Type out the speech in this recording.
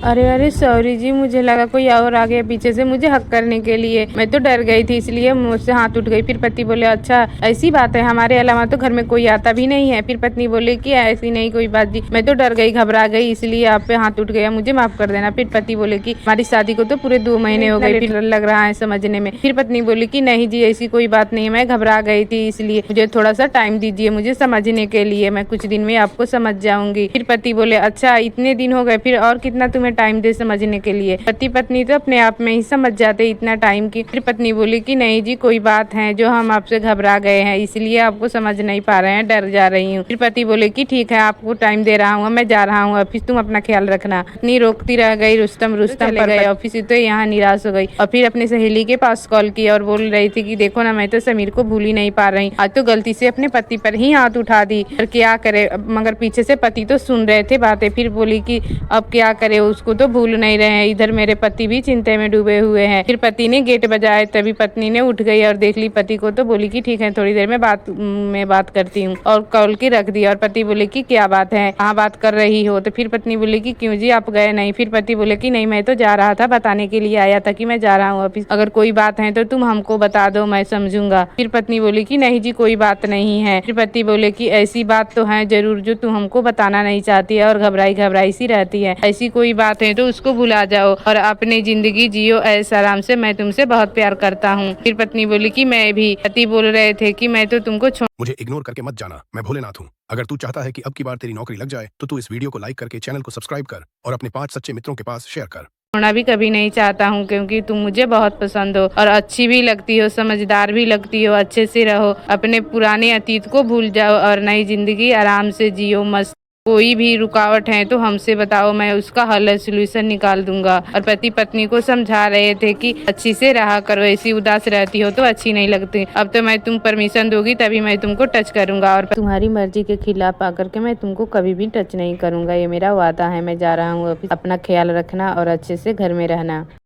अरे अरे सॉरी जी, मुझे लगा कोई और आ गया पीछे से मुझे हक करने के लिए। मैं तो डर गई थी इसलिए मुझसे हाथ उठ गई। फिर पति बोले अच्छा ऐसी बात है, हमारे अलावा तो घर में कोई आता भी नहीं है। फिर पत्नी बोले कि ऐसी नहीं कोई बात जी, मैं तो डर गई घबरा गई इसलिए आप पे हाथ उठ गया, मुझे माफ कर देना। फिर पति बोले कि हमारी शादी को तो पूरे 2 महीने हो गए, फिर लग रहा है समझने में। फिर पत्नी बोली कि नहीं जी ऐसी कोई बात नहीं है, मैं घबरा गई थी इसलिए मुझे थोड़ा सा टाइम दीजिए मुझे समझने के लिए, मैं कुछ दिन में आपको समझ जाऊंगी। फिर पति बोले अच्छा इतने दिन हो गए, फिर और कितना तुम्हें टाइम दे समझने के लिए। पति पत्नी तो अपने आप में ही समझ जाते इतना टाइम की। फिर पत्नी बोली कि नहीं जी कोई बात है, जो हम आपसे घबरा गए हैं इसलिए आपको समझ नहीं पा रहे हैं, डर जा रही हूँ। फिर पति बोले कि ठीक है आपको टाइम दे रहा हूँ, मैं जा रहा हूँ ऑफिस, तुम अपना ख्याल रखना। पत्नी रोकती रह गई, रुस्तम पर गए ऑफिस, तो यहाँ निराश हो गई और फिर अपनी सहेली के पास कॉल किया और बोल रही थी कि देखो ना मैं तो समीर को भूल ही नहीं पा रही, आज तो गलती से अपने पति पर ही हाथ उठा दी, और क्या करे। मगर पीछे से पति तो सुन रहे थे बातें। फिर बोली कि अब क्या करे, उसको तो भूल नहीं रहे हैं, इधर मेरे पति भी चिंता में डूबे हुए हैं। फिर पति ने गेट बजाए, तभी पत्नी ने उठ गई और देख ली पति को, तो बोली कि ठीक है थोड़ी देर में बात करती हूँ, और कॉल की रख दी। और पति बोले कि क्या बात है, कहाँ बात कर रही हो। तो फिर पत्नी बोली कि क्यों जी आप गए नहीं। फिर पति बोले कि नहीं मैं तो जा रहा था, बताने के लिए आया था कि मैं जा रहा हूँ ऑफिस, अगर कोई बात है तो तुम हमको बता दो, मैं समझूंगा। फिर पत्नी बोली कि नहीं जी कोई बात नहीं है। फिर पति बोले कि ऐसी बात तो है जरूर जो तुम हमको बताना नहीं चाहती है और घबराई घबराई सी रहती है, ऐसी कोई बात है तो उसको भुला जाओ और अपनी जिंदगी जियो ऐसा आराम से, मैं तुमसे बहुत प्यार करता हूँ। फिर पत्नी बोली कि मैं भी। पति बोल रहे थे कि मैं तो तुमको मुझे इग्नोर करके मत जाना, मैं भोलेनाथ हूँ। अगर तू चाहता है कि अब की बार तेरी नौकरी लग जाए तो तू इस वीडियो को लाइक करके चैनल को सब्सक्राइब कर और अपने 5 सच्चे मित्रों के पास शेयर कर। छोड़ना भी कभी नहीं चाहता हूँ, क्योंकि तुम मुझे बहुत पसंद हो और अच्छी भी लगती हो, समझदार भी लगती हो। अच्छे से रहो, अपने पुराने अतीत को भूल जाओ और नई जिंदगी आराम से जियो मस्त। कोई भी रुकावट है तो हमसे बताओ, मैं उसका हल सोल्यूशन निकाल दूंगा। और पति पत्नी को समझा रहे थे कि अच्छी से रहा करो, ऐसी उदास रहती हो तो अच्छी नहीं लगती। अब तो मैं तुम परमिशन दोगी तभी मैं तुमको टच करूंगा, और तुम्हारी मर्जी के खिलाफ आकर के मैं तुमको कभी भी टच नहीं करूंगा, ये मेरा वादा है। मैं जा रहा हूँ, अपना ख्याल रखना और अच्छे से घर में रहना।